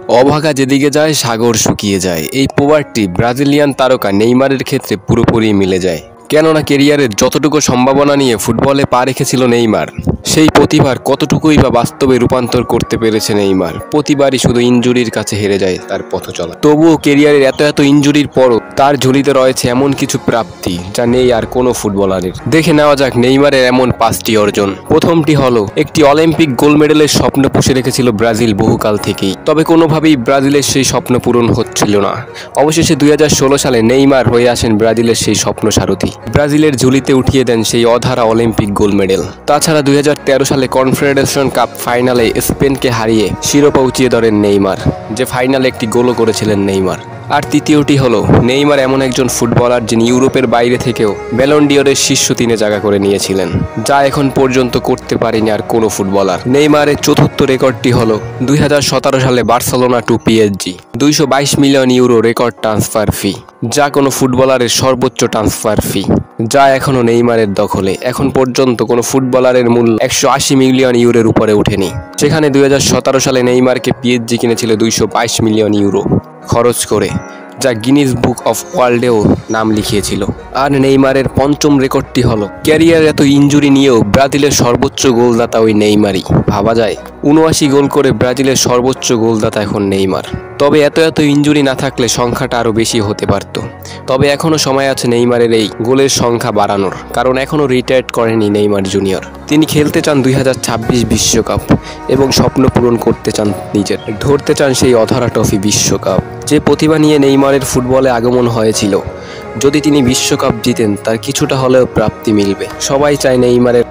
অভাগা যেদিকে যায় সাগর শুকিয়ে যায়। এই প্রবাদটি ব্রাজিলিয়ান তারকা নেইমারের ক্ষেত্রে পুরোপুরি মিলে যায়। কেননা কেরিয়ারের যতটুকু সম্ভাবনা নিয়ে ফুটবলে পা রেখেছিল নেইমার, সেই প্রতিভার কতটুকুই বা বাস্তবে রূপান্তর করতে পেরেছে নেইমার। প্রতিবারই শুধু ইনজুরির কাছে হেরে যায় তার পথ চলা। তবুও কেরিয়ারের এত ইনজুরির পরও তার ঝুলিতে রয়েছে এমন কিছু প্রাপ্তি যা নেই আর কোনো ফুটবলারের। দেখে নেওয়া যাক নেইমারের এমন 5টি অর্জন। প্রথমটি হলো, একটি অলিম্পিক গোল্ড মেডেলের স্বপ্ন পুষে রেখেছিল ব্রাজিল বহুকাল থেকেই, তবে কোনোভাবেই ব্রাজিলের সেই স্বপ্ন পূরণ হচ্ছিল না। অবশেষে 2016 সালে নেইমার হয়ে আসেন ব্রাজিলের সেই স্বপ্ন সারথি। ব্রাজিলের ঝুলিতে উঠিয়ে দেন সেই অধারা অলিম্পিক গোল্ড মেডেল। তাছাড়া 2013 সালে কনফেডারেশন কাপ ফাইনালে স্পেনকে হারিয়ে শিরোপা উঁচিয়ে ধরেন নেইমার, যে ফাইনালে একটি গোলও করেছিলেন নেইমার। আর তৃতীয়টি হলো, নেইমার এমন একজন ফুটবলার যিনি ইউরোপের বাইরে থেকেও ব্যালন ডিওরের শীর্ষ 3-এ জায়গা করে নিয়েছিলেন, যা এখন পর্যন্ত করতে পারেনি আর কোনো ফুটবলার। নেইমারের চতুর্থ রেকর্ডটি হলো 2017 সালে Barcelona to PSG 222 million euro record transfer fee, যা কোনো ফুটবলারের সর্বোচ্চ ট্রান্সফার ফি, যা এখনও নেইমারের দখলে। এখন পর্যন্ত কোনো ফুটবলারের মূল্য 180 মিলিয়ন ইউরোর উপরে ওঠেনি। সেখানে 2017 সালে নেইমারকে পিএসজি কিনেছিল 222 মিলিয়ন ইউরো খরচ করে, যা গিনিস বুক অফ ওয়ার্ল্ডেও নাম লিখিয়েছিল। আর নেইমারের পঞ্চম রেকর্ডটি হলো, ক্যারিয়ার এত ইনজুরি নিয়েও ব্রাজিলের সর্বোচ্চ গোলদাতা ওই নেইমারই। ভাবা যায়, 79 গোল করে ব্রাজিলের সর্বোচ্চ গোলদাতা এখন নেইমার। তবে এত ইনজুরি না থাকলে সংখ্যাটা আরও বেশি হতে পারত। তবে এখনও সময় আছে নেইমারের এই গোলের সংখ্যা বাড়ানোর, কারণ এখনও রিটায়ার্ড করেনি নেইমার জুনিয়র। তিনি খেলতে চান 2026 বিশ্বকাপ এবং স্বপ্ন পূরণ করতে চান নিজের, ধরতে চান সেই অধরা ট্রফি বিশ্বকাপ। যে প্রতিভা নিয়ে নেইমারের ফুটবলে আগমন হয়েছিল, যদি তিনি বিশ্বকাপ জিতেন তার কিছুটা হলেও প্রাপ্তি মিলবে। সবাই চায় নেইমারের